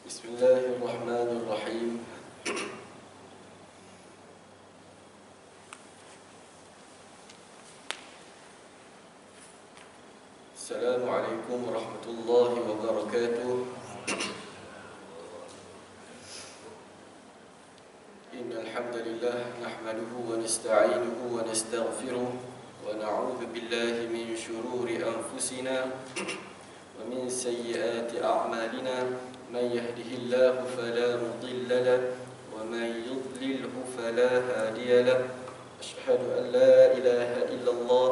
Bismillahirrahmanirrahim. Assalamualaikum warahmatullahi wabarakatuh. Innal hamdalillah nahmaduhu wa nasta'inuhu wa nastaghfiruh wa na'udzu billahi min shururi anfusina wa min sayyiati a'malina. من يهده الله فلا مضل له ومن يضلله فلا هادي له أشهد أن لا إله إلا الله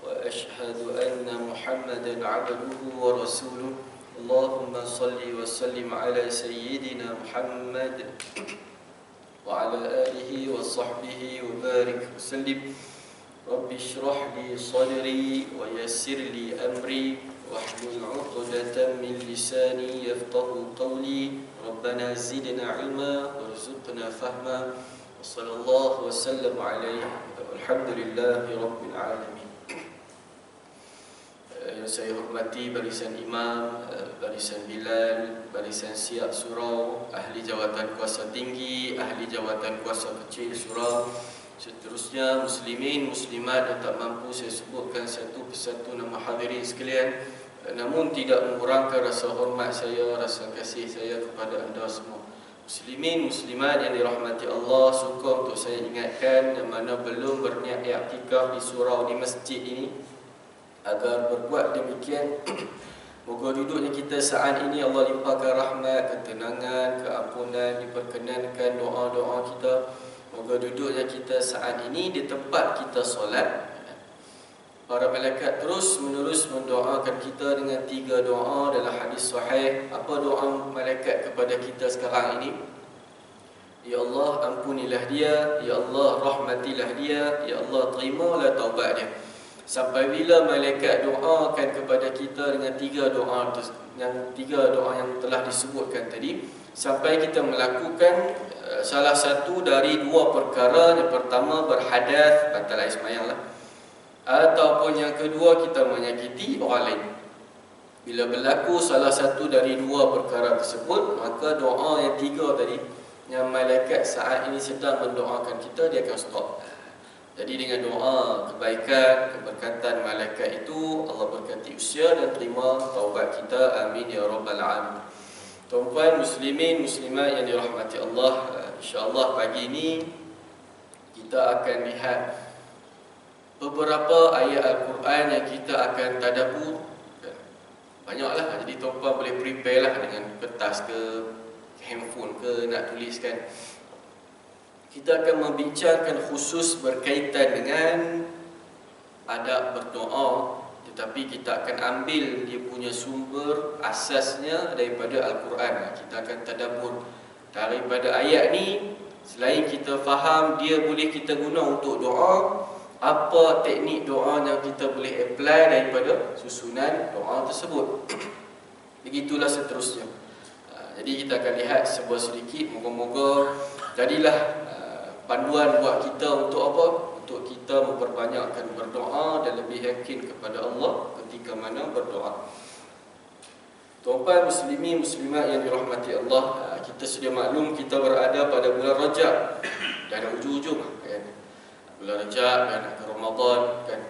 وأشهد أن محمدا عبده ورسوله اللهم صل وسلم على سيدنا محمد وعلى آله وصحبه وبارك وسلم رب اشرح لي صدري ويسر لي أمري واحلل عقدة من لساني يفقهوا قولي ربنا زدنا علما وارزقنا فهما وصلى الله وسلم عليه والحمد لله رب العالمين. Yang saya hormati barisan imam, barisan Bilal, barisan siap surau, ahli jawatan kuasa tinggi, ahli jawatan kuasa kecil surau, seterusnya muslimin, muslimat yang tak mampu saya sebutkan satu persatu nama hadirin sekalian, namun tidak mengurangkan rasa hormat saya, rasa kasih saya kepada anda semua. Muslimin, muslimat yang dirahmati Allah, suka untuk saya ingatkan yang mana belum berniat i'tikaf di surau di masjid ini agar berbuat demikian. Moga duduknya kita saat ini Allah limpahkan rahmat, ketenangan, keampunan, diperkenankan doa-doa kita. Moga duduknya kita saat ini di tempat kita solat, para malaikat terus menerus mendoakan kita dengan 3 doa dalam hadis sahih. Apa doa malaikat kepada kita sekarang ini? Ya Allah, ampunilah dia, ya Allah, rahmatilah dia, ya Allah, terimalah taubat dia. Sampai bila malaikat doakan kepada kita dengan 3 doa yang telah disebutkan tadi, sampai kita melakukan salah satu dari 2 perkara. Yang pertama berhadas, batal air sembahyang lah, ataupun yang kedua kita menyakiti orang lain. Bila berlaku salah satu dari 2 perkara tersebut, maka doa yang 3 tadi yang malaikat saat ini sedang mendoakan kita, dia akan stop. Jadi dengan doa kebaikan, keberkatan malaikat itu, Allah berkati usia dan terima taubat kita. Amin ya rabbal alamin. Tuan-tuan muslimin, muslimat yang dirahmati Allah, insya-Allah pagi ini kita akan lihat beberapa ayat Al-Quran yang kita akan tadabbur. Banyaklah, jadi tuan-tuan boleh prepare lah dengan kertas ke handphone ke nak tuliskan. Kita akan membincangkan khusus berkaitan dengan adab berdoa, tetapi kita akan ambil dia punya sumber asasnya daripada Al-Quran. Kita akan tadabbur daripada ayat ni. Selain kita faham dia boleh kita guna untuk doa, apa teknik doa yang kita boleh apply daripada susunan doa tersebut. Begitulah seterusnya. Jadi kita akan lihat sebuah sedikit, moga-moga jadilah panduan buat kita untuk apa? Untuk kita memperbanyakkan berdoa dan lebih yakin kepada Allah ketika mana berdoa. Tuan-tuan muslimin, muslimat yang dirahmati Allah, kita sedia maklum kita berada pada bulan Rajab dan hujung-hujung kan. Bulan Rajab dan Ramadan kan.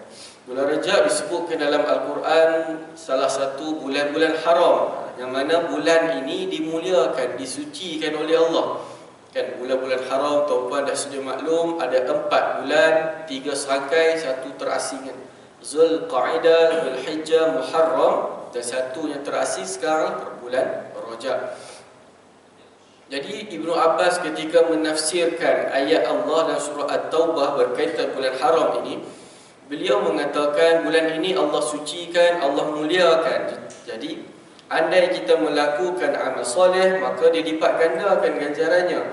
Bulan Rajab disebutkan dalam Al-Quran salah satu bulan-bulan haram, yang mana bulan ini dimuliakan, disucikan oleh Allah. Kan bulan-bulan haram tuan-tuan dah sedia maklum ada 4 bulan, 3 serangkai, 1 terasingan. Zulqa'dah, Zulhijjah, Muharram, dan 1 yang terasing sekarang bulan Rajab. Jadi Ibnu Abbas ketika menafsirkan ayat Allah dalam surah At-Taubah berkaitan bulan haram ini, beliau mengatakan bulan ini Allah sucikan, Allah muliakan. Jadi andai kita melakukan amal soleh, maka dilipat gandakan ganjarannya.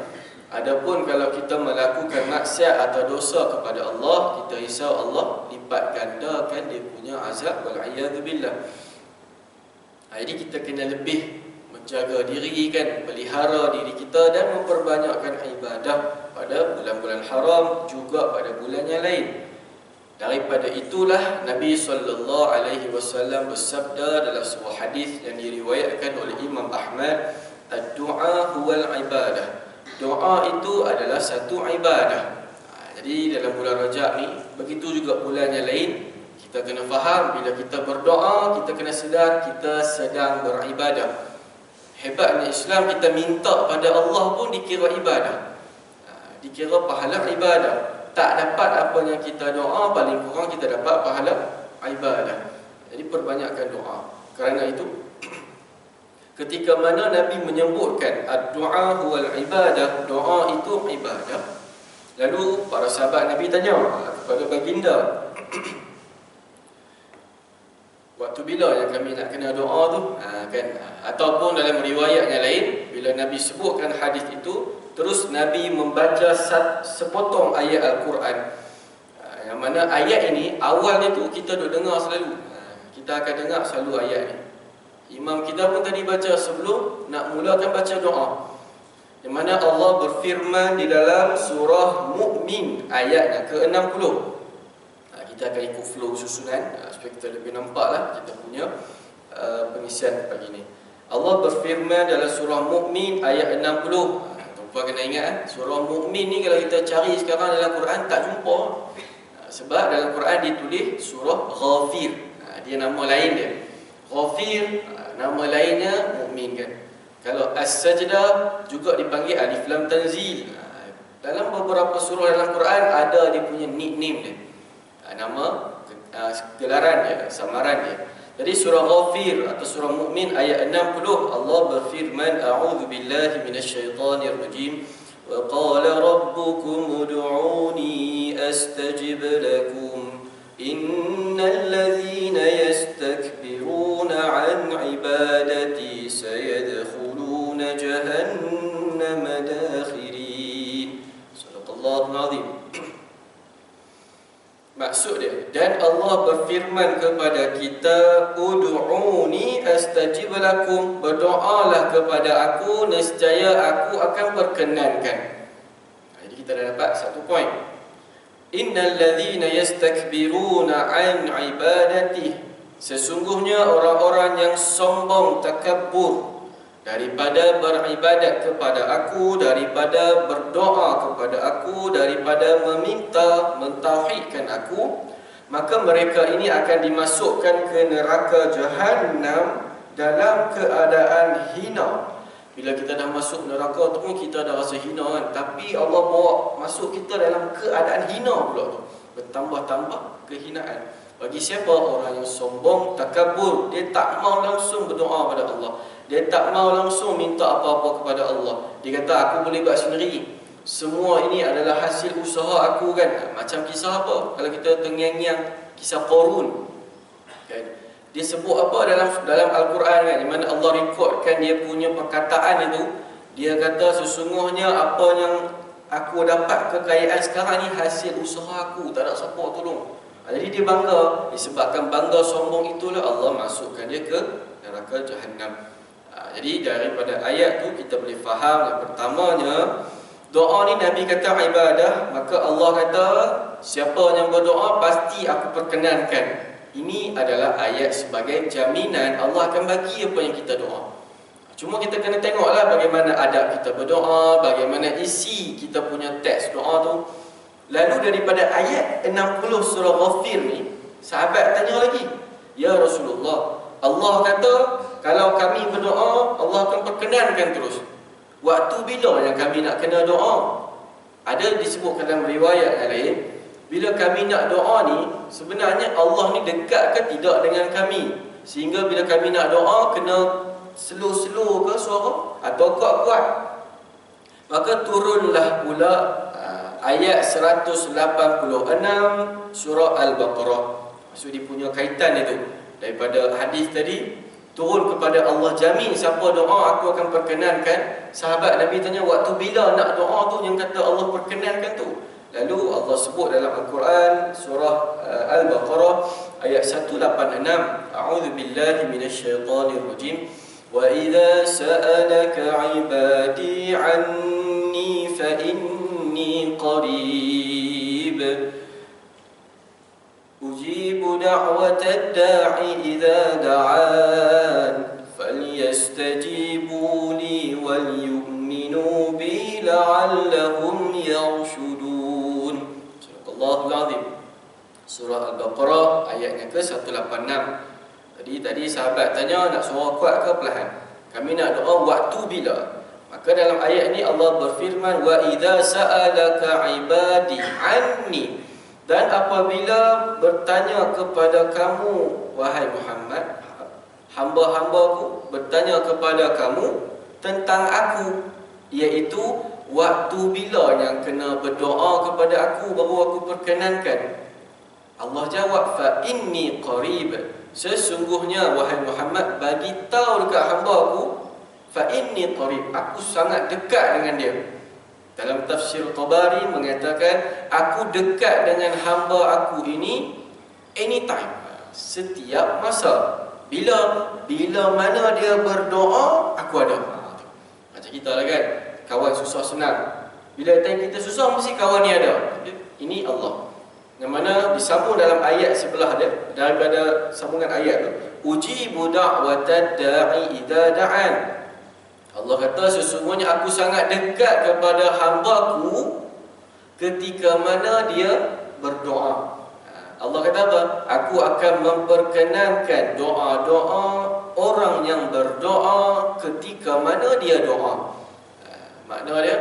Adapun kalau kita melakukan maksiat atau dosa kepada Allah, kita risau Allah lipat gandakan dia punya azab, wal'iyadzu billah. Jadi kita kena lebih menjaga diri kan, pelihara diri kita dan memperbanyakkan ibadah pada bulan-bulan haram, juga pada bulan yang lain. Daripada itulah Nabi SAW bersabda dalam sebuah hadis yang diriwayatkan oleh Imam Ahmad Ad-du'a huwal ibadah. Doa itu adalah satu ibadah. Jadi dalam bulan Rajab ni, begitu juga bulan yang lain, kita kena faham bila kita berdoa, kita kena sedar kita sedang beribadah. Hebatnya Islam, kita minta pada Allah pun dikira ibadah, dikira pahala ibadah. Tak dapat apa yang kita doa, paling kurang kita dapat pahala ibadah. Jadi perbanyakkan doa. Kerana itu ketika mana Nabi menyebutkan ad-du'a huwal ibadah, doa itu ibadah, lalu para sahabat Nabi tanya kepada baginda, waktu bila yang kami nak kena doa tu? Kan? Ataupun dalam riwayat yang lain, bila Nabi sebutkan hadis itu, terus Nabi membaca sepotong ayat Al-Quran. Yang mana ayat ini, awal itu kita duk dengar selalu. Kita akan dengar selalu ayat ni. Imam kita pun tadi baca sebelum nak mulakan baca doa. Yang mana Allah berfirman di dalam surah Mu'min ayat yang ke-60. Kita akan ikut flow susunan supaya kita lebih nampaklah kita punya pengisian pagi ni. Allah berfirman dalam surah Mu'min ayat 60. Tuan-tuan kena ingat, surah Mu'min ni kalau kita cari sekarang dalam Quran tak jumpa. Sebab dalam Quran ditulis surah Ghafir. Dia nama lain dia. Ghafir, nama lainnya Mu'min kan. Kalau As-Sajdah juga dipanggil Alif Lam Tanzil. Dalam beberapa surah dalam Quran ada dia punya nickname dia. Nama gelaran dia, samaran dia. Jadi surah Ghafir atau surah Mu'min ayat 60, Allah berfirman, a'udzu billahi minasyaitonir rajim, wa qala rabbukum ud'uni astajib lakum innal ladzina yastakbiruna 'an ibadati sayadkhuluna jahannama dakhirin. Sadaqallahul azim. Maksud dia, dan Allah berfirman kepada kita, ud'uni astajib lakum, berdoalah kepada aku, nescaya aku akan perkenankan. Jadi kita dah dapat satu poin. Innal ladzina yastakbiruna 'an ibadati, sesungguhnya orang-orang yang sombong, takabbur daripada beribadat kepada aku, daripada berdoa kepada aku, daripada meminta mentauhidkan aku, maka mereka ini akan dimasukkan ke neraka Jahannam dalam keadaan hina. Bila kita dah masuk neraka tu pun kita dah rasa hina kan, tapi Allah bawa masuk kita dalam keadaan hina pula tu, bertambah-tambah kehinaan. Bagi siapa? Orang yang sombong, takabur, dia tak mau langsung berdoa pada Allah, dia tak mau langsung minta apa-apa kepada Allah. Dia kata aku boleh buat sendiri, semua ini adalah hasil usaha aku kan. Macam kisah apa? Kalau kita tengiang-ngiang kisah Qarun kan? Dia sebut apa dalam Al-Quran kan, di mana Allah rekodkan dia punya perkataan itu. Dia kata sesungguhnya apa yang aku dapat kekayaan sekarang ni hasil usaha aku, tak ada siapa tolong. Jadi dia bangga, disebabkan bangga sombong itulah Allah masukkan dia ke neraka Jahannam. Jadi daripada ayat tu kita boleh faham yang pertamanya, doa ni Nabi kata ibadah, maka Allah kata siapa yang berdoa pasti aku perkenankan. Ini adalah ayat sebagai jaminan Allah akan bagi apa yang kita doa. Cuma kita kena tengoklah bagaimana adab kita berdoa, bagaimana isi kita punya teks doa tu. Lalu daripada ayat 60 surah Ghafir ni, sahabat tanya lagi, ya Rasulullah, Allah kata kalau kami berdoa Allah akan perkenankan terus. Waktu bila yang kami nak kena doa? Ada disebut dalam riwayat yang lain, bila kami nak doa ni sebenarnya Allah ni dekat ke tidak dengan kami, sehingga bila kami nak doa kena slow-slow ke suara atau kuat-kuat. Maka turunlah pula ayat 186 surah Al-Baqarah. Maksud dia punya kaitan itu daripada hadis tadi, turun kepada Allah jamin siapa doa aku akan perkenankan. Sahabat Nabi tanya waktu bila nak doa tu yang kata Allah perkenankan tu. Lalu Allah sebut dalam Al-Quran surah Al-Baqarah ayat 186, a'udzu billahi minasyaitonir rajim, wa idza sa'alaka 'ibadi 'anni fa inni qarib ujibu da'watad da'i idza da'an falyastajibu li لعلهم يرشدون. Surah Al-Azim. Surah Al-Baqarah ayatnya ke-186. Tadi sahabat tanya nak suara kuat ke perlahan? Kami nak doa waktu bila? Maka dalam ayat ini Allah berfirman, wa idza sa'alaka ibadi anni, dan apabila bertanya kepada kamu wahai Muhammad, hamba-hambaku bertanya kepada kamu tentang aku, iaitu waktu bila yang kena berdoa kepada aku baru aku perkenankan. Allah jawab, fa inni qarib, sesungguhnya wahai Muhammad bagi tahu dekat hamba aku, fa inni qarib, aku sangat dekat dengan dia. Dalam tafsir Tabari mengatakan, aku dekat dengan hamba aku ini anytime, setiap masa. Bila mana dia berdoa, aku ada. Macam kita lah kan, kawan susah senang. Bila time kita susah, mesti kawan ni ada. Ini Allah. Yang mana disambung dalam ayat sebelah dia, daripada sambungan ayat tu, ujibu da'watad da'i idza da'an. Allah kata sesungguhnya aku sangat dekat kepada hamba-Ku ketika mana dia berdoa. Allah kata apa? Aku akan memperkenankan doa-doa orang yang berdoa ketika mana dia doa. Makna dia,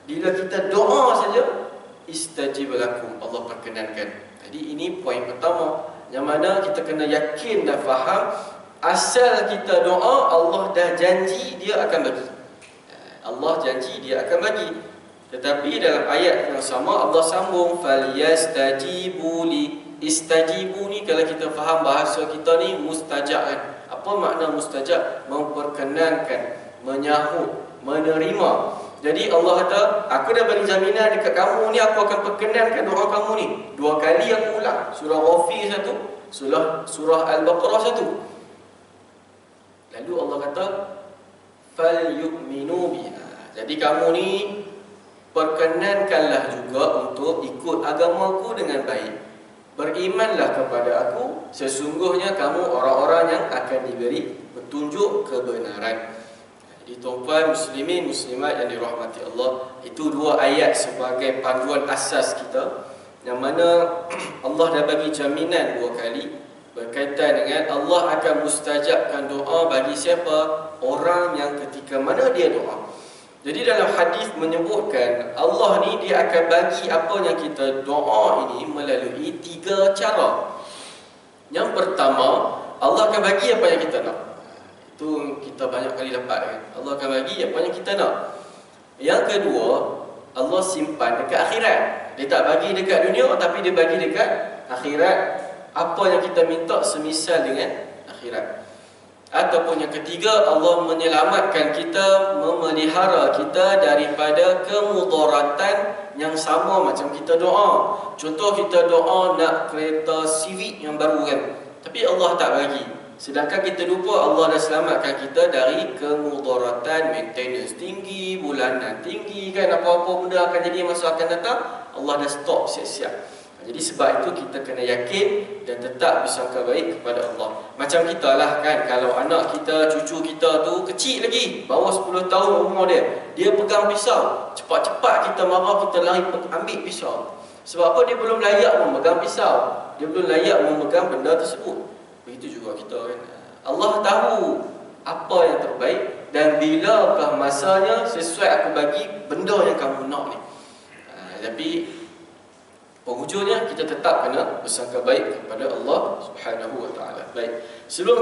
bila kita doa saja, istajib lakum, Allah perkenankan. Jadi ini poin pertama, yang mana kita kena yakin dan faham, asal kita doa, Allah dah janji dia akan bagi. Allah janji dia akan bagi. Tetapi dalam ayat yang sama Allah sambung, falyastajibu li. Istajibu ni kalau kita faham bahasa kita ni mustajab kan. Apa makna mustajab? Memperkenankan, menyahut, menerima. Jadi Allah kata, aku dah bagi jaminan dekat kamu ni, aku akan perkenankan doa kamu ni. 2 kali aku ulang. Surah Ghafir satu, surah Al-Baqarah satu. Lalu Allah kata, falyu'minu biha. Jadi kamu ni perkenankanlah juga untuk ikut agamaku dengan baik. Berimanlah kepada aku, sesungguhnya kamu orang-orang yang akan diberi petunjuk kebenaran. Jadi tuan-tuan muslimin muslimat yang dirahmati Allah, itu 2 ayat sebagai panduan asas kita, yang mana Allah dah bagi jaminan 2 kali berkaitan dengan Allah akan mustajabkan doa bagi siapa? Orang yang ketika mana dia doa. Jadi dalam hadis menyebutkan Allah ni dia akan bagi apa yang kita doa ini melalui 3 cara. Yang pertama, Allah akan bagi apa yang kita nak. Itu kita banyak kali dapat kan. Allah akan bagi apa yang kita nak. Yang kedua, Allah simpan dekat akhirat. Dia tak bagi dekat dunia, tapi dia bagi dekat akhirat. Apa yang kita minta semisal dengan akhirat. Ataupun yang ketiga, Allah menyelamatkan kita, memelihara kita daripada kemudaratan yang sama macam kita doa. Contoh kita doa nak kereta Civic yang baru kan, tapi Allah tak bagi. Sedangkan kita lupa Allah dah selamatkan kita dari kemudaratan, maintenance tinggi, bulanan tinggi kan, apa-apa benda akan jadi masa akan datang, Allah dah stop siap-siap. Jadi sebab itu kita kena yakin dan tetap bersangka baik kepada Allah. Macam kita lah kan, kalau anak kita, cucu kita tu kecil lagi, bawah 10 tahun umur dia, dia pegang pisau, cepat-cepat kita marah, kita lari ambil pisau. Sebab apa? Dia belum layak memegang pisau, dia belum layak memegang benda tersebut. Begitu juga kita kan. Allah tahu apa yang terbaik dan bilakah masanya sesuai aku bagi benda yang kamu nak ni. Tapi penghujungnya kita tetap kena bersangka baik kepada Allah Subhanahu wa taala. Baik. Sebelum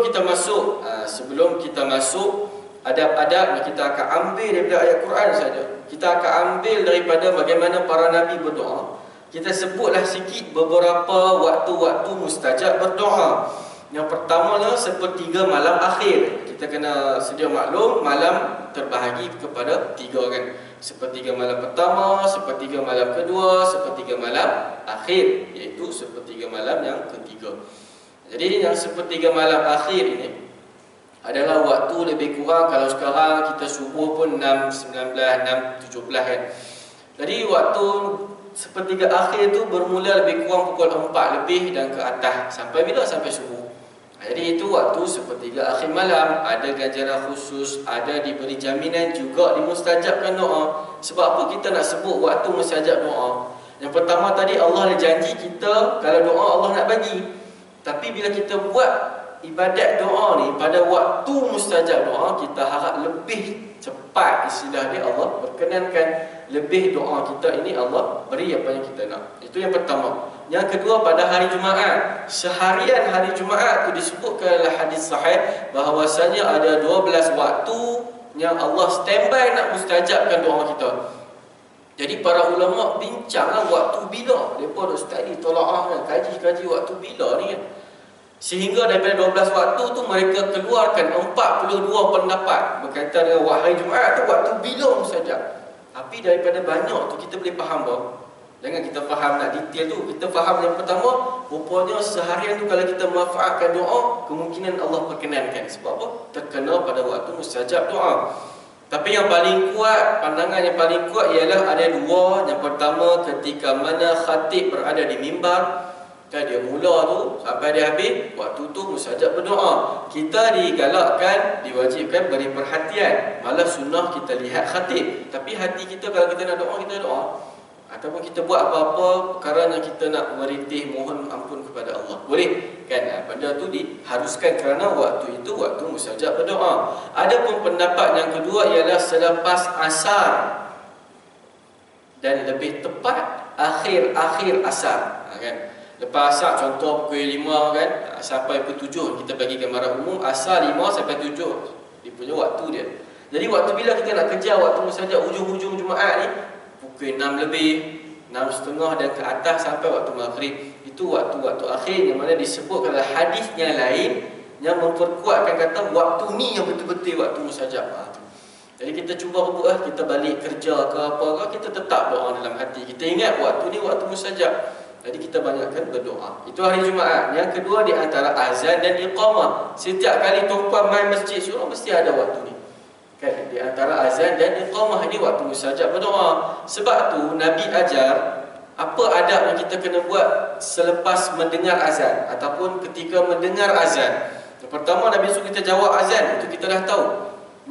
kita masuk adab-adab yang kita akan ambil daripada ayat Quran saja. Kita akan ambil daripada bagaimana para nabi berdoa. Kita sebutlah sikit beberapa waktu-waktu mustajab berdoa. Yang pertamanya sepertiga malam akhir. Kita kena sedia maklum malam terbahagi kepada 3 kan. Sepertiga malam pertama, sepertiga malam kedua, sepertiga malam akhir, iaitu sepertiga malam yang ketiga. Jadi yang sepertiga malam akhir ini adalah waktu lebih kurang, kalau sekarang kita subuh pun 6.19, 6.17 kan. Jadi waktu sepertiga akhir itu bermula lebih kurang pukul 4 lebih dan ke atas. Sampai bila? Sampai subuh. Jadi itu waktu sepertiga akhir malam, ada ganjaran khusus, ada diberi jaminan juga dimustajabkan doa. Sebab apa kita nak sebut waktu mustajab doa? Yang pertama tadi, Allah ada janji kita kalau doa Allah nak bagi. Tapi bila kita buat ibadat doa ni pada waktu mustajab doa, kita harap lebih cepat, istilah dia Allah berkenankan lebih doa kita ini Allah beri apa yang kita nak. Itu yang pertama. Yang kedua, pada hari Jumaat, seharian hari Jumaat tu disebutkan dalam hadis sahih bahawasanya ada 12 waktu yang Allah standby nak mustajabkan doa kita. Jadi para ulama bincanglah waktu bila. Mereka duk study, tolaah kan, kaji-kaji waktu bila ni kan. Sehingga daripada 12 waktu tu mereka keluarkan 42 pendapat berkaitan dengan hari Jumaat tu waktu bila mustajab. Tapi daripada banyak tu kita boleh faham bahawa, jangan kita faham nak detail tu, kita faham yang pertama, rupanya seharian tu kalau kita manfaatkan doa, kemungkinan Allah perkenankan. Sebab apa? Terkena pada waktu mustajab doa. Tapi yang paling kuat, pandangan yang paling kuat ialah ada dua. Yang pertama, ketika mana khatib berada di mimbar, kan dia mula tu sampai dia habis, waktu tu mustajab berdoa. Kita digalakkan, diwajibkan beri perhatian. Malah sunnah kita lihat khatib. Tapi hati kita kalau kita nak doa, kita doa. Ataupun kita buat apa-apa perkara yang kita nak merintih, mohon ampun kepada Allah, boleh kan? Benda tu diharuskan kerana waktu itu waktu mustajab berdoa. Adapun pendapat yang kedua ialah selepas asar dan lebih tepat akhir-akhir asar, kan? Lepas asar, contoh pukul 5 kan, sampai pukul 7, kita bagi gambaran umum, asar 5 sampai 7 dia punya waktu dia. Jadi waktu bila kita nak kejar waktu mustajab hujung-hujung Jumaat ni, pukul 6 lebih, 6.30 dan ke atas sampai waktu maghrib. Itu waktu-waktu akhir yang mana disebut dalam hadis yang lain yang memperkuatkan kata waktu ni yang betul-betul waktu mustajab. Jadi kita cuba buat, kita balik kerja ke apa ke, kita tetap doa dalam hati. Kita ingat waktu ni waktu mustajab. Jadi kita banyakkan berdoa. Itu hari Jumaat. Yang kedua, di antara azan dan iqamah. Setiap kali tuan-puan main masjid surau mesti ada waktu ni. Kan? Di antara azan dan iqamah ini waktu mustajab berdoa. Sebab tu Nabi ajar apa adab yang kita kena buat selepas mendengar azan ataupun ketika mendengar azan. Yang pertama, Nabi suruh kita jawab azan, itu kita dah tahu.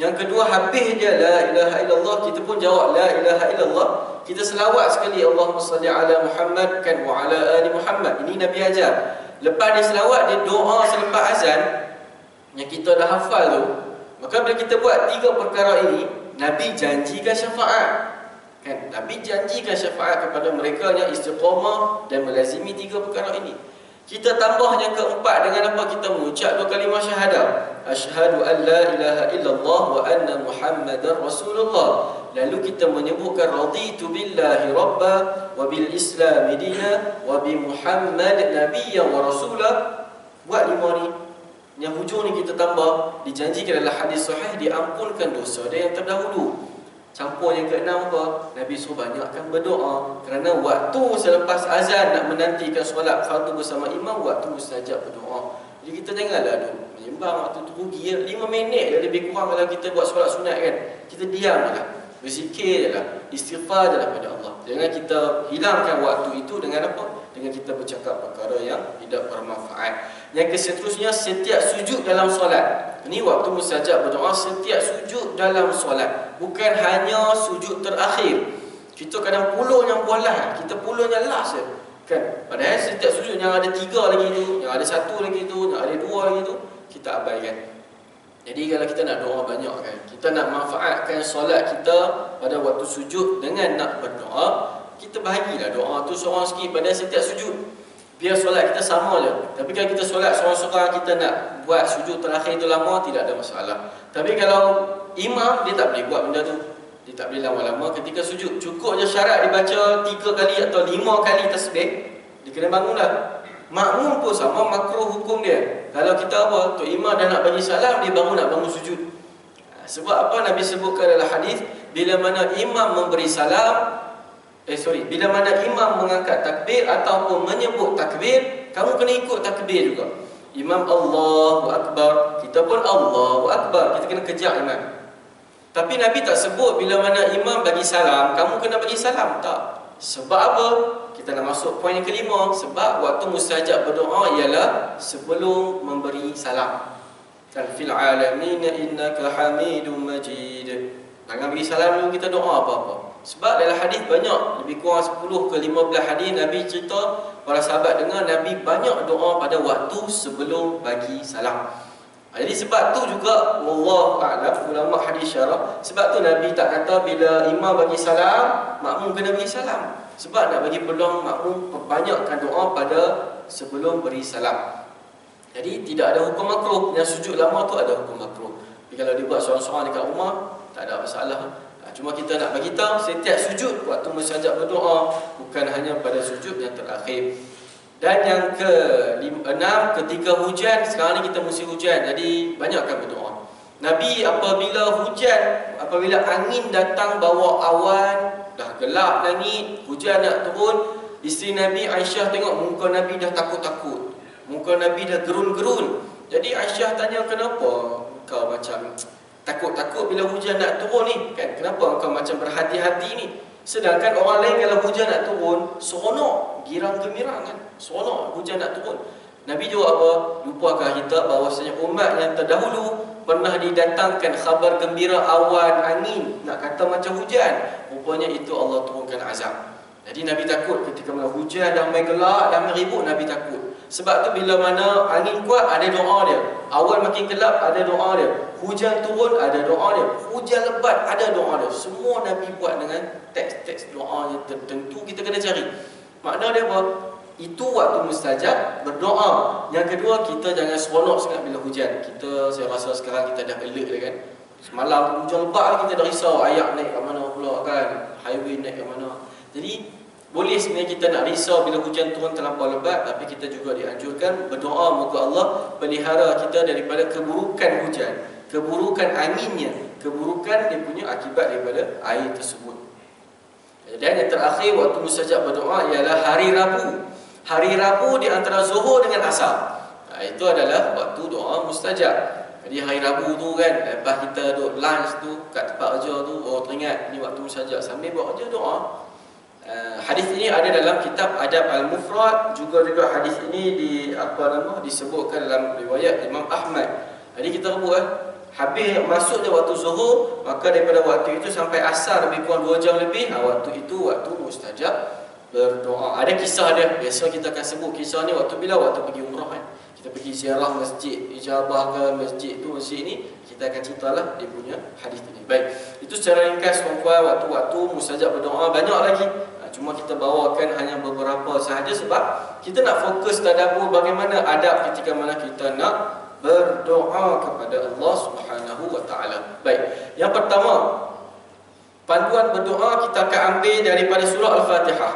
Yang kedua, habis dia la ilaha illallah, kita pun jawab la ilaha illallah. Kita selawat sekali, Allahumma salli ala Muhammad kan wa ala ali Muhammad. Ini Nabi ajar. Lepas dia selawat, dia doa selepas azan yang kita dah hafal tu. Maka bila kita buat tiga perkara ini, Nabi janjikan syafaat. Kan? Nabi janjikan syafaat kepada mereka yang istiqamah dan melazimi tiga perkara ini. Kita tambah yang keempat dengan apa? Kita mengucap dua kalimah syahadah. Asyhadu an la ilaha illallah wa anna Muhammadar Rasulullah. Lalu kita menyebutkan raditu billahi rabba wa bil islam dina wa bi Muhammad nabiyyan wa rasulah. Buat lima ni. Yang hujung ni kita tambah, dijanjikan dalam hadis sahih diampunkan dosa dia yang terdahulu. Campur yang keenam apa? Nabi suruh banyakkan berdoa. Kerana waktu selepas azan nak menantikan solat fardu bersama imam, waktu mustajab berdoa. Jadi kita janganlah duduk menyembang waktu tu, rugi ya. 5 minit je lebih kurang kalau kita buat solat sunat kan. Kita diam je lah, berzikir je lah, istighfar je lah pada Allah. Jangan kita hilangkan waktu itu dengan apa? Dengan kita bercakap perkara yang tidak bermanfaat. Yang seterusnya, setiap sujud dalam solat. Ini waktu mustajab berdoa, setiap sujud dalam solat. Bukan hanya sujud terakhir. Kita kadang puluh yang bolah, kita puluh yang last je. Kan? Padahal setiap sujud yang ada 3 lagi tu, yang ada 1 lagi tu, yang ada 2 lagi tu, kita abaikan. Jadi kalau kita nak doa banyak kan, kita nak manfaatkan solat kita pada waktu sujud dengan nak berdoa, kita bahagilah doa tu seorang sikit pada setiap sujud. Biar solat kita sama je. Tapi kalau kita solat seorang-seorang, kita nak buat sujud terakhir itu lama, tidak ada masalah. Tapi kalau imam, dia tak boleh buat benda tu. Dia tak boleh lama-lama ketika sujud. Cukup je syarat dia baca 3 kali atau 5 kali tasbih, dia kena bangunlah. Makmum pun sama, makruh hukum dia. Kalau kita apa, Tok Imam dah nak bagi salam, dia nak bangun sujud. Sebab apa? Nabi sebutkan dalam hadis, bila mana imam memberi salam, bila mana imam mengangkat takbir ataupun menyebut takbir, kamu kena ikut takbir juga. Imam Allahu Akbar, kita pun Allahu Akbar, kita kena kejar imam. Tapi Nabi tak sebut bila mana imam bagi salam, kamu kena bagi salam, tak. Sebab apa? kita nak masuk poin yang kelima. Sebab waktu mustajab berdoa ialah sebelum memberi salam. Kan fil alamin innaka hamidum majid. Jangan beri salam dulu kita doa apa-apa. Sebab dalam hadis banyak, lebih kurang 10 ke 15 hadis Nabi cerita, para sahabat dengar Nabi banyak doa pada waktu sebelum bagi salam. Jadi sebab tu juga wallahu a'lam, ulama hadis syarah, sebab tu Nabi tak kata bila imam bagi salam, makmum kena bagi salam. Sebab nak bagi peluang makmum perbanyakkan doa pada sebelum beri salam. Jadi tidak ada hukum makruh. Yang sujud lama tu ada hukum makruh. Tapi kalau dia buat seorang-seorang dekat rumah, tak ada masalah. Cuma kita nak bagi tahu setiap sujud waktu mustajab berdoa, bukan hanya pada sujud yang terakhir. Dan yang ke-6, ketika hujan. Sekarang ni kita musim hujan, jadi banyakkan berdoa. Nabi apabila angin datang bawa awan, dah gelap langit, hujan nak turun, isteri Nabi Aisyah tengok muka Nabi dah takut-takut, muka Nabi dah gerun-gerun. Jadi Aisyah tanya, kenapa kau macam takut-takut bila hujan nak turun ni? Kan, kenapa kau macam berhati-hati ni? Sedangkan orang lain kalau hujan nak turun, seronok, girang-gembirang kan, seronok hujan nak turun. Nabi jawab apa? Lupakah kita bahawasanya umat yang terdahulu pernah didatangkan khabar gembira awan, angin, nak kata macam hujan, rupanya itu Allah turunkan azab. Jadi Nabi takut ketika mana hujan dah main gelap, dah main ribut, Nabi takut. Sebab tu bila mana angin kuat, ada doa dia. Awan makin gelap, ada doa dia. Hujan turun, ada doa dia. Hujan lebat, ada doa dia. Semua Nabi buat dengan teks-teks doa yang tertentu, kita kena cari. Makna dia apa? Itu waktu mustajab berdoa. Yang kedua, kita jangan seronok sangat bila hujan. Saya rasa sekarang kita dah alert dah kan. Semalam hujan lebat, kita dah risau ayak naik ke mana pula kan, highway naik ke mana. Jadi boleh sebenarnya kita nak risau bila hujan turun terlampau lebat, tapi kita juga dianjurkan berdoa moga Allah pelihara kita daripada keburukan hujan, keburukan anginnya, keburukan dia punya akibat daripada air tersebut. Dan yang terakhir waktu mustajab berdoa ialah hari Rabu. Hari Rabu di antara Zuhur dengan Asar. Itu adalah waktu doa mustajab. Jadi hari Rabu tu kan, lepas kita duduk lunch tu kat tempat kerja tu, teringat ni waktu mustajab, sambil buat kerja doa. Hadis ini ada dalam kitab Adab Al-Mufrad, juga hadis ini disebutkan dalam riwayat Imam Ahmad. Jadi kita rebut habis masuk je waktu Zuhur, maka daripada waktu itu sampai Asar lebih kurang 2 jam lebih, waktu itu waktu mustajab berdoa. Ada kisah dia, biasa kita akan sebut kisah ni waktu pergi umrah kan. Kita pergi ziarah masjid Ijabah ke masjid ni, kita akan ceritalah dia punya hadis ini. Baik, itu secara ringkas tuan-tuan, waktu-waktu mustajab berdoa banyak lagi. Cuma kita bawakan hanya beberapa sahaja sebab kita nak fokus tadabbur bagaimana adab ketika mana kita nak berdoa kepada Allah Subhanahu wa taala. Baik, yang pertama, panduan berdoa kita akan ambil daripada surah Al-Fatihah.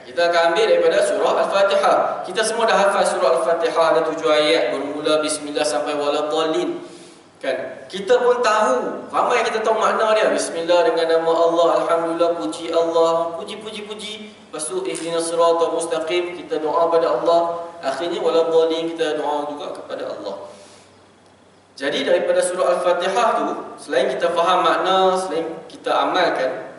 Kita akan ambil daripada surah Al-Fatihah. Kita semua dah hafal surah Al-Fatihah, ada 7 ayat bermula bismillah sampai waladhdallin. Kan? Kita pun tahu, ramai kita tahu makna dia. Bismillah dengan nama Allah, alhamdulillah, puji Allah, puji. Lepas tu ihdinas siratal mustaqim, kita doa pada Allah. Akhirnya waladhdallin, kita doa juga kepada Allah. Jadi daripada surah Al-Fatihah tu, selain kita faham makna, selain kita amalkan,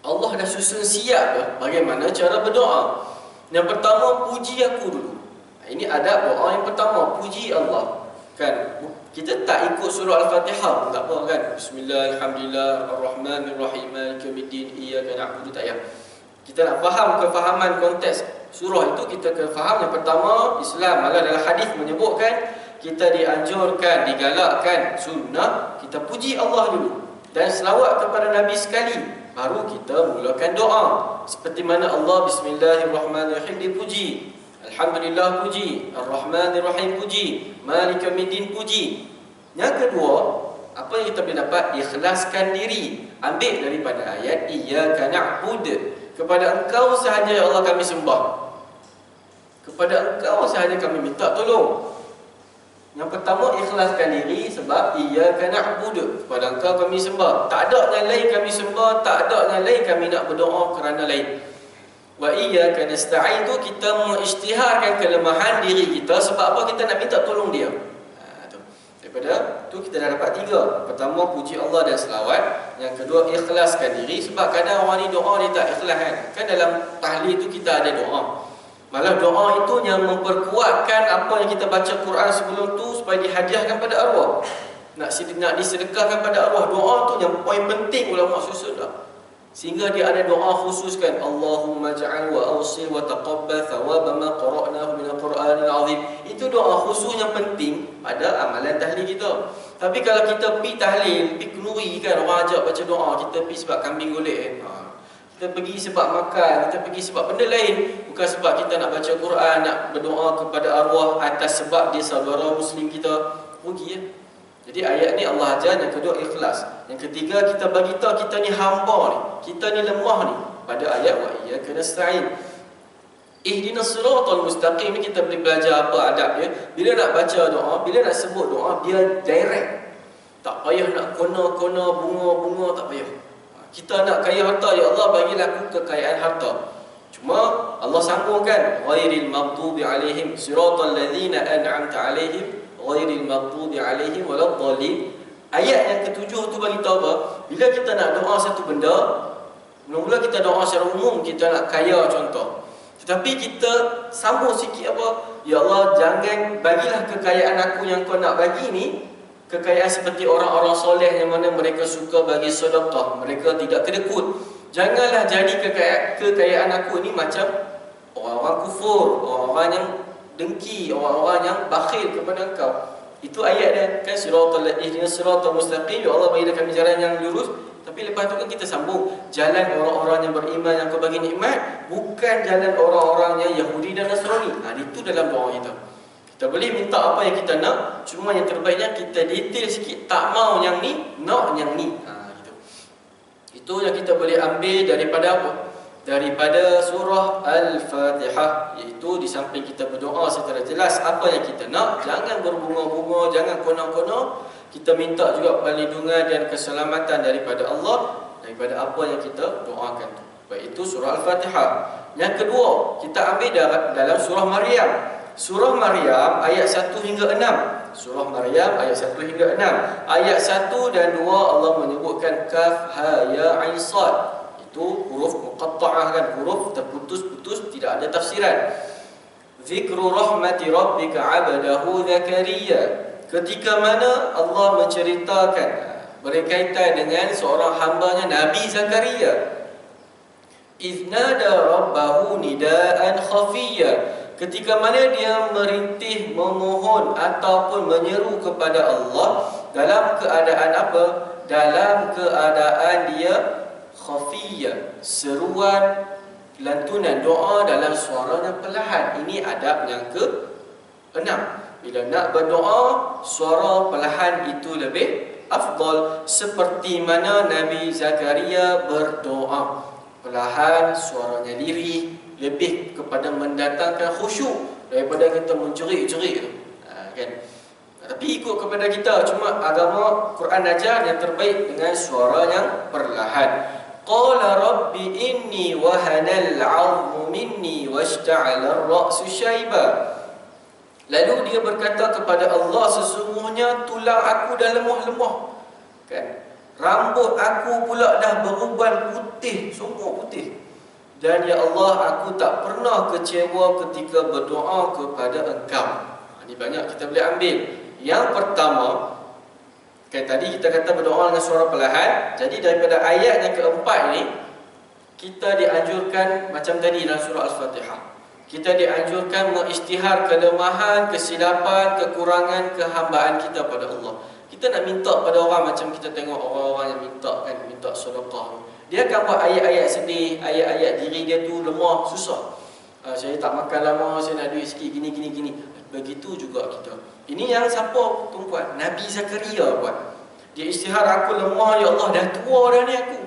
Allah dah susun siap bagaimana cara berdoa. Yang pertama, puji aku dulu. Ini adab doa yang pertama, puji Allah. Kan, kita tak ikut surah Al-Fatihah, tak apa kan. Bismillah, alhamdulillah, ar-Rahmanir-Rahim, maliki yaumiddin, iyyaka na'budu, tak payah. Kita nak faham kefahaman konteks surah itu, kita kena faham yang pertama, Islam malah dalam hadis menyebutkan kita dianjurkan, digalakkan, sunnah kita puji Allah dulu dan selawat kepada Nabi sekali, baru kita mulakan doa. Seperti mana Allah Bismillahirrahmanirrahim dipuji, Alhamdulillah puji, Ar-Rahmanir-Rahim puji, Maliki yaumiddin puji. Yang kedua, apa yang kita boleh dapat? Ikhlaskan diri. Ambil daripada ayat Iyyaka na'bud, kepada Engkau sahaja ya Allah kami sembah, kepada Engkau sahaja kami minta tolong. Yang pertama, ikhlaskan diri sebab Iyyaka na'bud, kepada Engkau kami sembah. Tak ada yang lain kami sembah, tak ada yang lain kami nak berdoa kerana lain. Wa iyyaka nasta'in, tu kita mengisytiharkan kelemahan diri kita. Sebab apa? Kita nak minta tolong dia. Daripada tu kita dah dapat 3. Pertama, puji Allah dan selawat. Yang kedua, ikhlaskan diri. Sebab kadang orang ni doa dia tak ikhlas kan. Kan dalam tahlil tu kita ada doa. Malah doa itu yang memperkuatkan apa yang kita baca Quran sebelum tu supaya dihadiahkan pada arwah. Nak disedekahkan pada arwah. Doa tu yang poin penting ulama susun dah. Sehingga dia ada doa khusus kan, Allahumma ja'al wa awsil wa taqabbal thawaba ma qara'nahu min al-Quranil azim. Itu doa khusus yang penting pada amalan tahlil kita. Tapi kalau kita pergi tahlil, pergi kenuri kan, orang ajak baca doa, kita pergi sebab kambing golek kan. Kita pergi sebab makan, kita pergi sebab benda lain. Bukan sebab kita nak baca Quran, nak berdoa kepada arwah atas sebab dia saudara muslim kita. Rugi ya. Jadi ayat ni Allah ajar. Yang kedua, ikhlas. Yang ketiga, kita bagi tahu kita ni hamba ni, kita ni lemah ni. Pada ayat wa iyyaka nasta'in. Ihdinas siratal mustaqim ni kita boleh belajar apa adab dia. Bila nak baca doa, bila nak sebut doa, dia direct. Tak payah nak kona-kona bunga-bunga, tak payah. Kita nak kaya harta, ya Allah bagilah aku kekayaan harta. Cuma Allah sambungkan ghairil maghdubi alaihim siratal ladzina an'amta alaihim ghairil maghdubi alaihim waladdallin. Ayat yang ketujuh tu bagi tahu apa? Bila kita nak doa satu benda, mula-mula kita doa secara umum, kita nak kaya contoh. Tetapi kita sambung sikit apa? Ya Allah, jangan bagilah kekayaan aku yang kau nak bagi ni kekayaan seperti orang-orang soleh yang mana mereka suka bagi sedekah, mereka tidak kedekut. Janganlah jadi kekayaan aku ni macam orang-orang kufur, orang-orang yang dengki, orang-orang yang bakhil kepada engkau. Itu ayat dia kan, siratal mustaqim, ya Allah bagi kami jalan yang lurus. Tapi lepas tu kan kita sambung jalan orang-orang yang beriman yang kau bagi nikmat, bukan jalan orang-orang yang Yahudi dan Nasrani. Itu dalam doa kita. Kita boleh minta apa yang kita nak, cuma yang terbaiknya kita detail sikit, tak mau yang ni, nak yang ni. Gitu. Itu yang kita boleh ambil daripada apa? Daripada surah Al-Fatihah, iaitu di samping kita berdoa secara jelas apa yang kita nak, jangan berbunga-bunga, jangan kono-kono. Kita minta juga perlindungan dan keselamatan daripada Allah, daripada apa yang kita doakan tu. Baik, itu surah Al-Fatihah. Yang kedua, kita ambil dalam surah Maryam. Surah Maryam ayat 1 hingga 6. Surah Maryam ayat 1 hingga 6. Ayat 1 dan 2 Allah menyebutkan kaf ha ya ain sad. Itu huruf muqatta'ah kan, huruf terputus-putus, tidak ada tafsiran. Zikru rahmati rabbika 'abdahu Zakaria. Ketika mana Allah menceritakan berkaitan dengan seorang hambanya Nabi Zakaria. Iznada rabbahu nidaan khafiyya. Ketika mana dia merintih, memohon ataupun menyeru kepada Allah dalam keadaan apa? Dalam keadaan dia khafiyya, seruan, lantunan doa dalam suaranya perlahan. Ini adab yang ke-6. Bila nak berdoa, suara perlahan itu lebih afdal, seperti mana Nabi Zakaria berdoa. Perlahan, suaranya lirih, lebih kepada mendatangkan khusyuk daripada kita menjerit-jerit tu. Kan? Tapi ikut kepada kita, cuma agama Quran ajar yang terbaik dengan suara yang perlahan. Qala rabbi inni wahanal 'azmu minni washta'ala ar-ra'su syaiba. Lalu dia berkata kepada Allah, sesungguhnya tulang aku dah lemah-lemah. Kan? Rambut aku pula dah beruban putih, semua putih. Dan ya Allah, aku tak pernah kecewa ketika berdoa kepada Engkau. Ini banyak kita boleh ambil. Yang pertama, kan tadi kita kata berdoa dengan suara perlahan. Jadi daripada ayat yang keempat ini, kita dianjurkan macam tadi dalam surah Al-Fatihah. Kita dianjurkan mengisytihar kelemahan, kesilapan, kekurangan, kehambaan kita pada Allah. Kita nak minta pada orang macam kita tengok orang-orang yang minta kan, minta sedekah. Dia akan buat ayat-ayat sedih, ayat-ayat diri dia tu lemah, susah. Saya tak makan lama, saya nak duit sikit, gini. Begitu juga kita. Ini yang siapa tumpuan? Nabi Zakaria buat. Dia isytihar, aku lemah ya Allah, dah tua dah ni aku.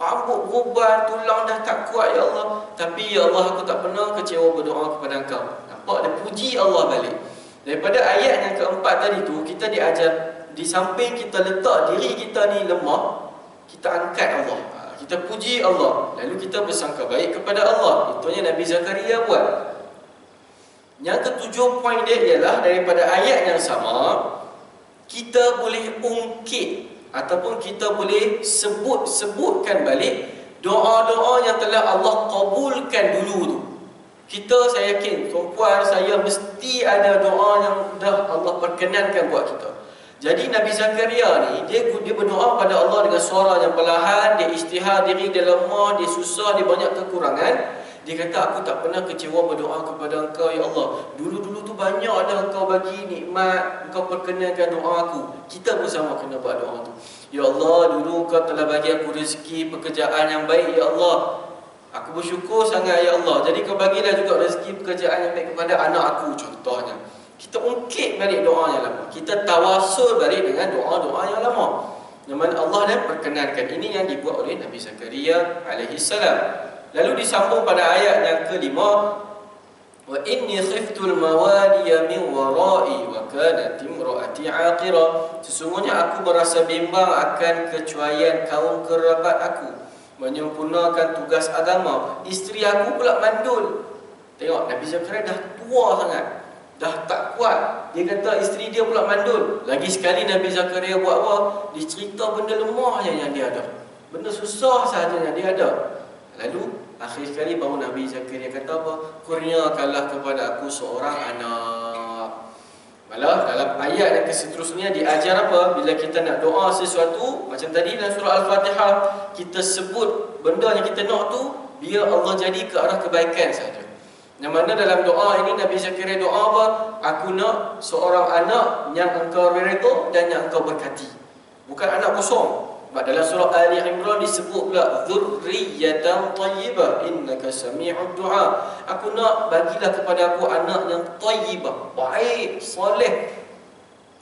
Rambut berubah, tulang dah tak kuat ya Allah. Tapi ya Allah, aku tak pernah kecewa berdoa kepada Engkau. Nampak? Dia puji Allah balik. Daripada ayat yang keempat tadi tu, kita diajar, di samping kita letak diri kita ni lemah, kita angkat Allah. Kita puji Allah. Lalu kita bersangka baik kepada Allah. Itunya Nabi Zakaria buat. Yang ketujuh poin dia ialah daripada ayat yang sama, kita boleh ungkit ataupun kita boleh sebutkan balik doa-doa yang telah Allah kabulkan dulu tu. Saya yakin, tuan-puan, saya mesti ada doa yang dah Allah perkenankan buat kita. Jadi Nabi Zakaria ni, dia berdoa pada Allah dengan suara yang perlahan, dia istihar diri, dia lemah, dia susah, dia banyak kekurangan. Dia kata, aku tak pernah kecewa berdoa kepada Engkau, ya Allah. Dulu-dulu tu banyak dah Engkau bagi nikmat, Engkau perkenankan doa aku. Kita bersama kena buat doa tu. Ya Allah, dulu Engkau telah bagi aku rezeki, pekerjaan yang baik, ya Allah. Aku bersyukur sangat, ya Allah. Jadi Kau bagilah juga rezeki, pekerjaan yang baik kepada anak aku, contohnya. Kita ungkit balik doa yang lama. Kita tawasul balik dengan doa-doa yang lama. Yang mana Allah dah perkenankan. Ini yang dibuat oleh Nabi Zakaria alaihissalam. Lalu disambung pada ayat yang kelima, wa inni khiftul mawaliya min wara'i wa kanat imraati 'aqira. Sesungguhnya aku merasa bimbang akan kecuaian kaum kerabat aku menyempurnakan tugas agama. Isteri aku pula mandul. Tengok, Nabi Zakaria dah tua sangat, dah tak kuat. Dia kata isteri dia pula mandul. Lagi sekali Nabi Zakaria buat apa? Dia cerita benda lemah yang dia ada, benda susah sahaja yang dia ada. Lalu akhir sekali baru Nabi Zakaria kata apa? Kurniakanlah kepada aku seorang anak. Malah dalam ayat yang seterusnya diajar apa? Bila kita nak doa sesuatu, macam tadi dalam surah Al-Fatihah, kita sebut benda yang kita nak tu, biar Allah jadi ke arah kebaikan saja. Yang mana dalam doa ini Nabi Zakaria doa apa? Aku nak seorang anak yang Engkau redha dan yang Engkau berkati. Bukan anak kosong. Dalam surah Ali Imran disebut pula dzurriyyatan thayyibah innaka sami'ud du'a. Aku nak bagilah kepada aku anak yang thayyibah, baik, soleh,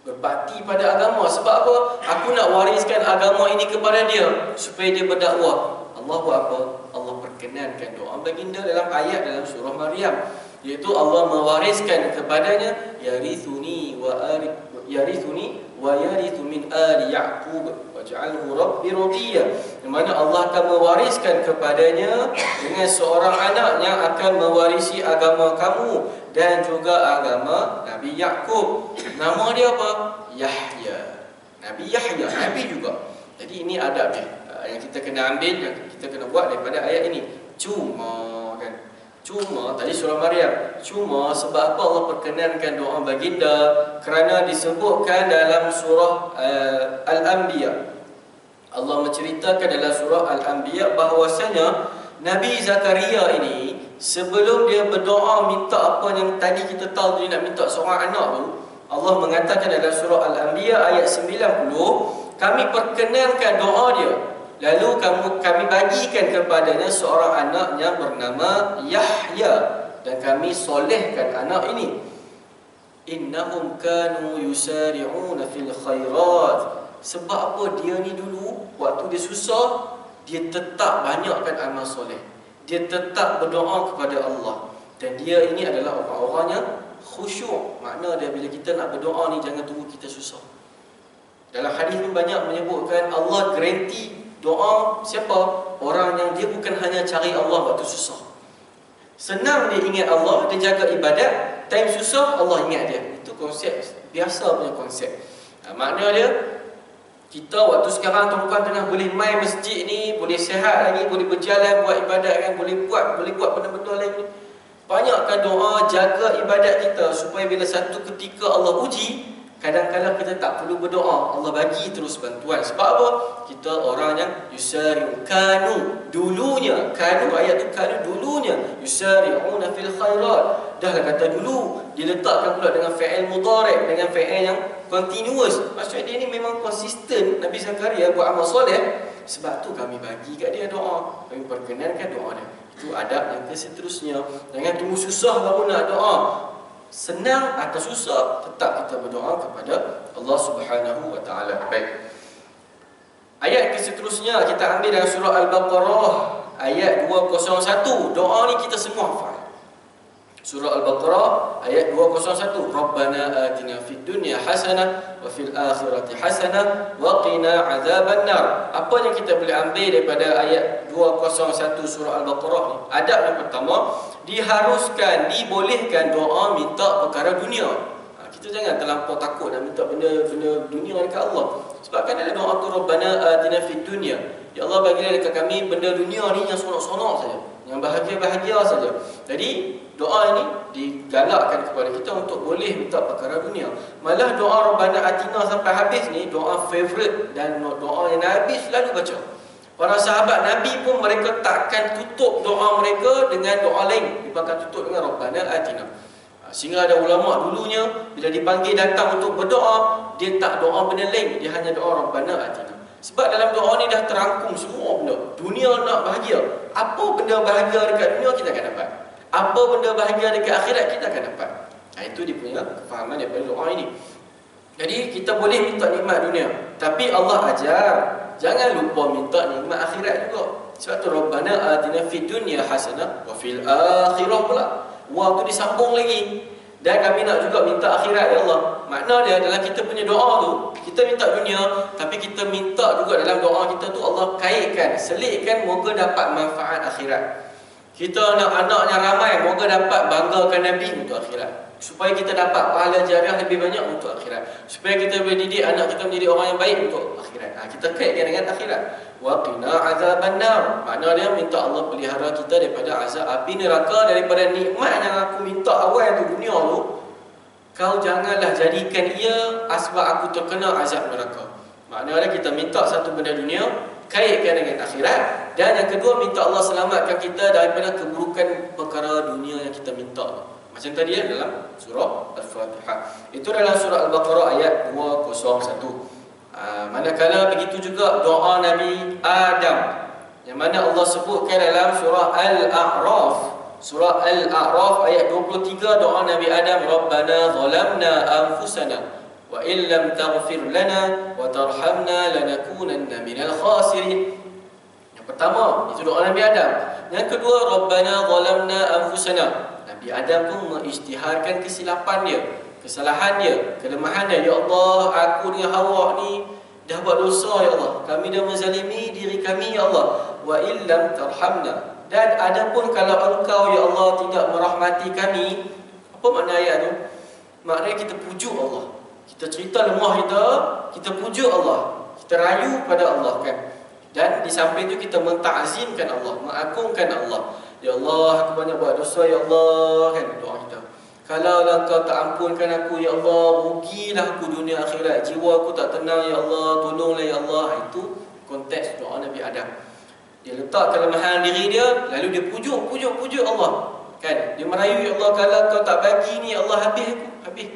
berbakti pada agama. Sebab apa? Aku nak wariskan agama ini kepada dia supaya dia berdakwah. Allah buat apa? Allah perkenankan doa baginda dalam ayat dalam surah Maryam, iaitu Allah mewariskan kepadanya yarithuni wa yarithu min ali Ya'qub waj'alhu rabbi radiyya. Di mana Allah akan mewariskan kepadanya dengan seorang anak yang akan mewarisi agama kamu dan juga agama Nabi Ya'qub. Nama dia apa? Yahya. Nabi Yahya, Nabi juga. Jadi ini adab dia yang kita kena ambil, yang kita kena buat daripada ayat ini. Cuma tadi surah Maryam, cuma sebab apa Allah perkenankan doa baginda? Kerana disebutkan dalam surah Al-Anbiya. Allah menceritakan dalam surah Al-Anbiya bahawasanya Nabi Zakaria ini sebelum dia berdoa minta apa yang tadi kita tahu dia nak minta seorang anak tu, Allah mengatakan dalam surah Al-Anbiya ayat 90, kami perkenankan doa dia, lalu kami bagikan kepadanya seorang anak yang bernama Yahya, dan kami solehkan anak ini. Innahum kanu yusari'una fil khairat. Sebab apa? Dia ni dulu waktu dia susah, dia tetap banyakkan amal soleh, dia tetap berdoa kepada Allah, dan dia ini adalah orang-orang yang khusyuk. Makna dia bila kita nak berdoa ni jangan tunggu kita susah. Dalam hadis pun banyak menyebutkan Allah garanti doa siapa? Orang yang dia bukan hanya cari Allah waktu susah, senang dia ingat Allah, dia jaga ibadat, time susah Allah ingat dia. Itu konsep biasa punya konsep. Makna dia, kita waktu sekarang tuan-tuan tengah boleh main masjid ni, boleh sihat lagi, boleh berjalan buat ibadat kan, boleh buat benda-benda lain ni. Banyakkan doa, jaga ibadat kita supaya bila satu ketika Allah uji, kadang-kadang kita tak perlu berdoa, Allah bagi terus bantuan. Sebab apa? Kita orang yang yusari'u, kanu, dulunya, kanu, ayat tu kanu, dulunya yusari'una fil khairat. Dah lah kata dulu, diletakkan pula dengan fi'il mudhari', dengan fi'il yang continuous. Maksudnya dia ni memang konsisten. Nabi Zakaria buat amal soleh, sebab tu kami bagi kat dia doa, kami perkenankan doa dia. Itu adab yang seterusnya. Jangan tunggu susah baru nak doa. Senang atau susah, tetap kita berdoa kepada Allah Subhanahu wa taala. Baik. Ayat seterusnya kita ambil dalam surah Al-Baqarah ayat 201. Doa ni kita semua hafal. Surah Al-Baqarah ayat 201. Rabbana atina fid dunya hasanah wa fil akhirati hasanah wa qina azabannar. Apa yang kita boleh ambil daripada ayat 201 surah Al-Baqarah ni? Adab yang pertama, diharuskan, dibolehkan doa minta perkara dunia. Kita jangan terlampau takut nak minta benda-benda dunia dekat Allah. Sebab kan ada doa tu, Rabbana atina fid dunya, ya Allah bagilah dekat kami benda dunia ni yang sonok-sonok saja, yang bahagia-bahagia saja. Jadi doa ini digalakkan kepada kita untuk boleh minta perkara dunia. Malah doa Rabbana atina sampai habis ni doa favorite dan doa yang Nabi selalu baca. Para sahabat Nabi pun mereka takkan tutup doa mereka dengan doa lain, dia akan tutup dengan Rabbana atina. Sehingga ada ulama dulunya bila dipanggil datang untuk berdoa, dia tak doa benda lain, dia hanya doa Rabbana atina. Sebab dalam doa ni dah terangkum semua benda. Dunia nak bahagia, apa benda bahagia dekat dunia kita akan dapat, apa benda bahagia dekat akhirat kita akan dapat. Itu dia punya kefahaman daripada doa ini. Jadi kita boleh minta nikmat dunia, tapi Allah ajar jangan lupa minta nikmat akhirat juga. Sebab tu Rabbana atina fid dunya hasanah wa fil akhirah pula. Wah tu disambung lagi. Dan kami nak juga minta akhirat, ya Allah. Makna dia adalah kita punya doa tu, kita minta dunia, tapi kita minta juga dalam doa kita tu Allah kaitkan, selitkan, moga dapat manfaat akhirat. Kita nak anaknya ramai, moga dapat banggakan Nabi untuk akhirat. Supaya kita dapat pahala jariah lebih banyak untuk akhirat. Supaya kita boleh didik anak kita menjadi orang yang baik untuk akhirat. Kita kaitkan dengan akhirat. Wa qina azabannar. Makna dia minta Allah pelihara kita daripada azab api neraka, daripada nikmat yang aku minta awal tu dunia tu. Kau janganlah jadikan ia asbab aku terkena azab neraka. Makna dia kita minta satu benda dunia, kaitkan dengan akhirat. Dan yang kedua, minta Allah selamatkan kita daripada keburukan perkara dunia yang kita minta. Macam tadi dalam surah Al-Fatihah. Itu dalam surah Al-Baqarah ayat 201. Manakala begitu juga doa Nabi Adam, yang mana Allah sebutkan dalam surah Al-A'raf. Surah Al-A'raf ayat 23, doa Nabi Adam, Rabbana zalamna anfusana wa illam taghfir lana wa tarhamna lanakunanna minal khasirin. Yang pertama itu doa Nabi Adam. Yang kedua, Rabbana zalamna anfusana. Nabi Adam pun mengisytiharkan kesilapan dia, kesalahan dia, kelemahan dia. Ya Allah, aku dengan Hawa ni dah buat dosa, ya Allah. Kami dah menzalimi diri kami, ya Allah. Wa illam tarhamna. Dan adapun kalau engkau, ya Allah, tidak merahmati kami. Apa makna ayat tu? Maknanya kita pujuk Allah. Kita cerita lemah kita pujuk Allah. Kita rayu pada Allah kan. Dan di samping itu kita mentakzimkan Allah, mengagungkan Allah. Ya Allah, aku banyak buat dosa, ya Allah, kan doa kita. Kalau engkau tak ampunkan aku, ya Allah, rugilah aku dunia akhirat, jiwa aku tak tenang, ya Allah, tolonglah ya Allah. Itu konteks doa Nabi Adam. Dia letak kelemahan diri dia, lalu dia pujuk Allah. Kan? Dia merayu, ya Allah, kalau kau tak bagi ni, ya Allah, habis aku, habis.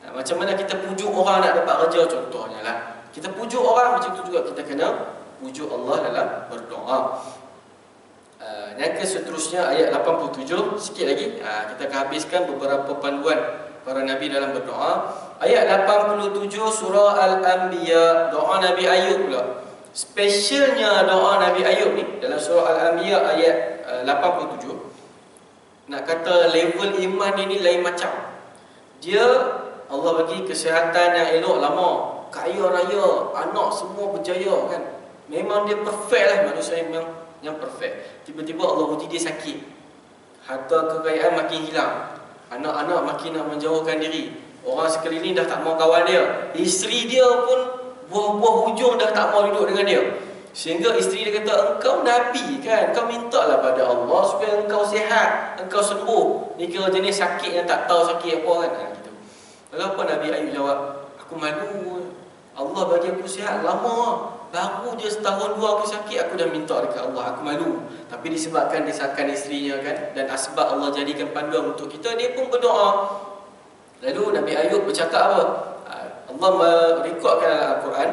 Macam mana kita pujuk orang nak dapat kerja contohnya lah. Kita pujuk orang, macam tu juga kita kena pujuk Allah dalam berdoa. Yang seterusnya ayat 87, sikit lagi kita akan habiskan beberapa panduan para Nabi dalam berdoa. Ayat 87 surah Al-Anbiya, doa Nabi Ayub pula. Spesialnya doa Nabi Ayub ni dalam surah Al-Anbiya ayat 87. Nak kata level iman dia ni lain macam. Dia Allah bagi kesihatan yang elok lama, kaya raya, anak semua berjaya kan. Memang dia perfect lah, manusia yang perfect. Tiba-tiba Allah uji dia sakit, harta kekayaan makin hilang, anak-anak makin nak menjauhkan diri, orang sekeliling dah tak mau kawan dia, isteri dia pun buah-buah hujung dah tak mau duduk dengan dia. Sehingga isteri dia kata, engkau Nabi kan, kau mintalah pada Allah supaya engkau sihat, engkau sembuh. Ni kira jenis sakit yang tak tahu sakit apa kan. Gitu. Lalu apa Nabi Ayub jawab? Aku malu, Allah bagi aku sihat lama, baru je setahun dua aku sakit, aku dah minta dekat Allah, aku malu. Tapi disebabkan desakan isterinya kan, dan asbab Allah jadikan panduan untuk kita, dia pun berdoa. Lalu Nabi Ayub bercakap apa? Allah merekodkan dalam Al-Quran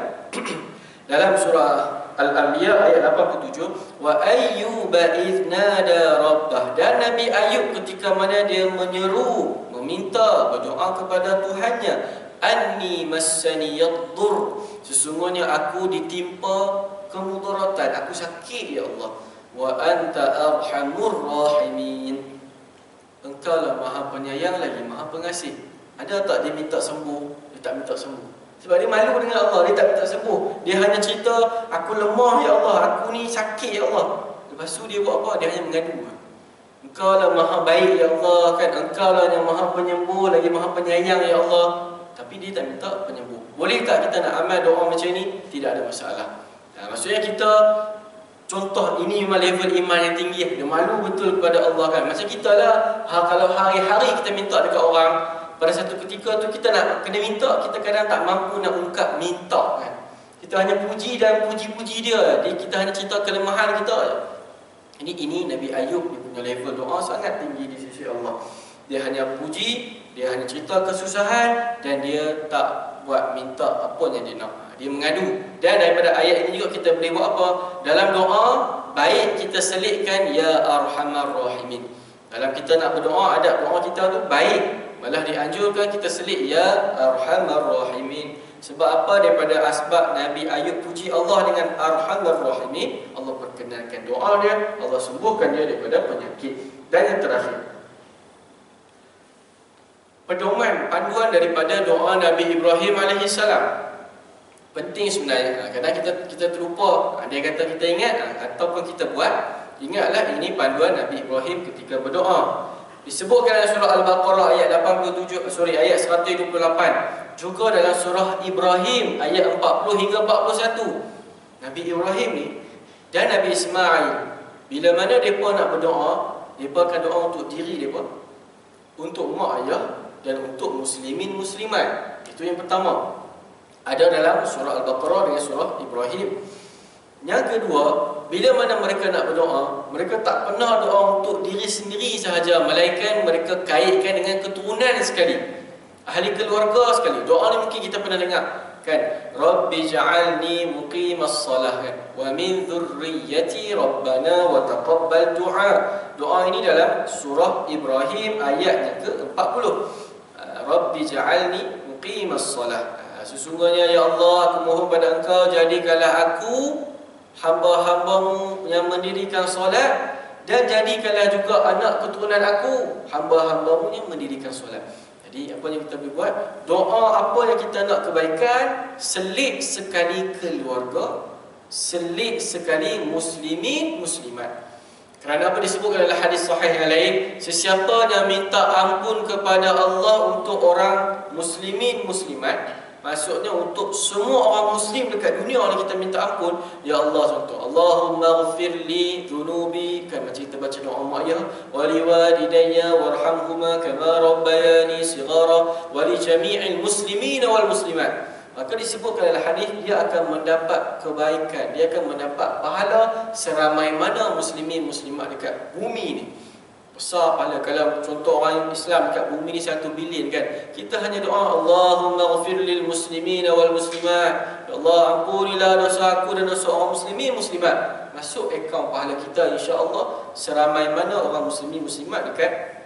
dalam surah Al-Anbiya ayat 87, wa ayyuba idznada rabbah. Dan Nabi Ayub ketika mana dia menyeru, meminta, berdoa kepada Tuhannya, anni massani yaddur, sesungguhnya aku ditimpa kemudaratan, aku sakit ya Allah. Wa anta arhamur rahimin, engkau lah maha penyayang lagi maha pengasih. Ada tak dia minta sembuh? Dia tak minta sembuh. Sebab dia malu dengan Allah, dia tak minta sembuh. Dia hanya cerita, aku lemah ya Allah, aku ni sakit ya Allah. Lepas tu dia buat apa? Dia hanya mengadu. Engkau lah maha baik ya Allah kan, engkau lah yang maha penyembuh lagi maha penyayang ya Allah. tapi dia tak minta penyembuh. Boleh tak kita nak amal doa macam ni? Tidak ada masalah. Maksudnya kita, contoh ini memang level iman yang tinggi. Dia malu betul kepada Allah kan. Macam kita lah, kalau hari-hari kita minta dekat orang, pada satu ketika tu kita nak kena minta, kita kadang tak mampu nak ungkap minta kan. Kita hanya puji dan puji-puji dia. Kita hanya cerita kelemahan kita. Ini Nabi Ayub, dia punya level doa sangat tinggi di sisi Allah. Dia hanya puji, dia hanya cerita kesusahan, dan dia tak buat minta apa yang dia nak. Dia mengadu. Dan daripada ayat ini juga kita boleh buat apa? Dalam doa, baik kita selitkan Ya Arhamar Rahimin. Dalam kita nak berdoa, ada doa kita tu baik, malah dianjurkan kita selit Ya Arhamar Rahimin. Sebab apa? Daripada asbab Nabi Ayub puji Allah dengan Arhamar Rahimin, Allah perkenankan doa dia, Allah sembuhkan dia daripada penyakit. Dan yang terakhir, pedoman, panduan daripada doa Nabi Ibrahim AS. Penting sebenarnya. Kadang kita terlupa. Ada yang kata kita ingat ataupun kita buat. Ingatlah ini panduan Nabi Ibrahim ketika berdoa. Disebutkan dalam surah Al-Baqarah ayat 128, juga dalam surah Ibrahim ayat 40 hingga 41. Nabi Ibrahim ni dan Nabi Ismail, bila mana mereka nak berdoa, mereka akan doa untuk diri mereka, untuk mak ayah, dan untuk muslimin muslimat. Itu yang pertama. Ada dalam surah Al-Baqarah dengan surah Ibrahim. Yang kedua, bila mana mereka nak berdoa, mereka tak pernah doa untuk diri sendiri sahaja, melainkan mereka kaitkan dengan keturunan sekali, ahli keluarga sekali. Doa ni mungkin kita pernah dengar kan, Rabbi ja'alni muqimas salah kan, wa min dhurriyyati rabbana wa taqabbal du'a. Doa ini dalam surah Ibrahim ayat yang ke-40. Rabbi ja'alni muqimas salah. Sesungguhnya ya Allah, aku mohon pada Engkau, jadikanlah aku hamba-hambamu yang mendirikan solat, dan jadikanlah juga anak keturunan aku hamba-hambamu yang mendirikan solat. Jadi apa yang kita boleh buat? Doa apa yang kita nak kebaikan, selit sekali keluarga, selit sekali muslimin muslimat. Kerana apa disebutkan dalam hadis sahih yang lain, sesiapa yang minta ampun kepada Allah untuk orang muslimin muslimat, maksudnya untuk semua orang muslim dekat dunia ni kita minta ampun. Ya Allah, contoh, Allahumma ghafirli dhunubi, kan macam kita baca doa mak ayah, wali walidayya warhamhuma kama rabbayani sighara, wali jami'il muslimin wal muslimat. Maka disebutkan dalam hadis, dia akan mendapat kebaikan, dia akan mendapat pahala seramai mana muslimin muslimat dekat bumi ni. Besar pahala. Kalau contoh orang Islam dekat bumi ni 1 bilion kan, kita hanya doa Allahumma ghafir lil muslimin wal muslimat, ya Allah ampunilah dosa aku dan dosa orang muslimin muslimat, masuk akaun pahala kita insya-Allah seramai mana orang muslimin muslimat dekat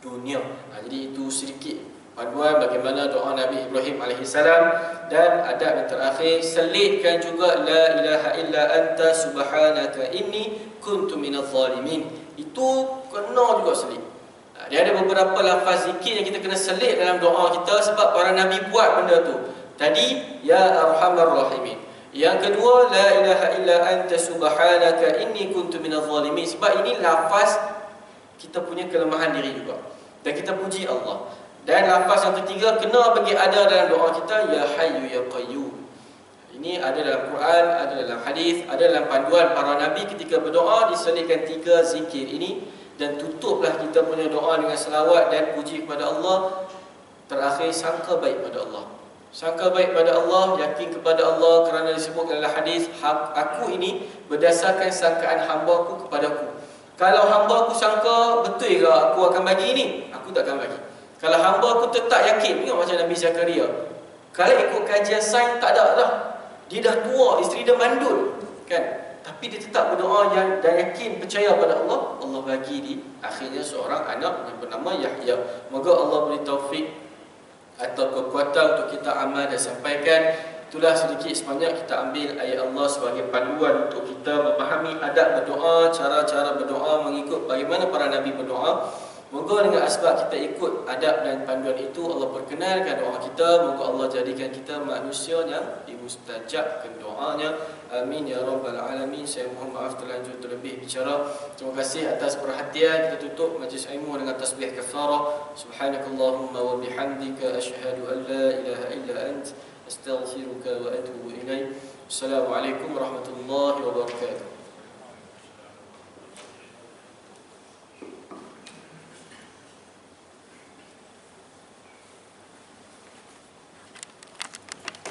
dunia. Jadi itu sedikit panduan bagaimana doa Nabi Ibrahim AS. Dan adab yang terakhir, selitkan juga la ilaha illa anta subhanaka inni kuntu minadh zalimin. Itu kena juga selit. Dia ada beberapa lafaz zikir yang kita kena selit dalam doa kita, sebab para Nabi buat benda tu. Tadi Ya Arhamar Rahimin. Yang kedua, la ilaha illa anta subhanaka inni kuntu minadh zalimin. Sebab ini lafaz kita punya kelemahan diri juga, dan kita puji Allah. Dan lafaz yang ketiga kena bagi ada dalam doa kita, Ya Hayyu Ya Qayyum. Ini ada dalam Quran, ada dalam hadis, ada dalam panduan para Nabi ketika berdoa, diselitkan 3 zikir ini. Dan tutuplah kita punya doa dengan selawat dan puji kepada Allah. Terakhir, sangka baik pada Allah. Sangka baik pada Allah, yakin kepada Allah, kerana disebutkan dalam hadis, aku ini berdasarkan sangkaan hamba-Ku kepadaku. Kalau hamba-Ku sangka betul ke aku akan bagi ini, aku tak akan bagi. Kalau hamba aku tetap yakin, tengok macam Nabi Zakaria. Kalau ikut kajian sains tak ada dah. Dia dah tua, isteri dah mandul, kan? Tapi dia tetap berdoa dan yakin, percaya pada Allah. Allah bagi di akhirnya seorang anak yang bernama Yahya. Moga Allah beri taufik atau kekuatan untuk kita amal dan sampaikan. Itulah sedikit sebanyak kita ambil ayat Allah sebagai panduan untuk kita memahami adab berdoa, cara-cara berdoa mengikut bagaimana para Nabi berdoa. Moga dengan asbab kita ikut adab dan panduan itu, Allah perkenalkan doa kita. Moga Allah jadikan kita manusia yang dimustajabkan doanya. Amin ya rabbal alamin. Saya mohon maaf terlanjur terlebih bicara. Terima kasih atas perhatian. Kita tutup majlis ilmu dengan tasbih kafarah. Subhanakallahumma wa bihamdika asyhadu an la ilaha illa ant astaghfiruka wa atubu ilaik. Assalamualaikum warahmatullahi wabarakatuh.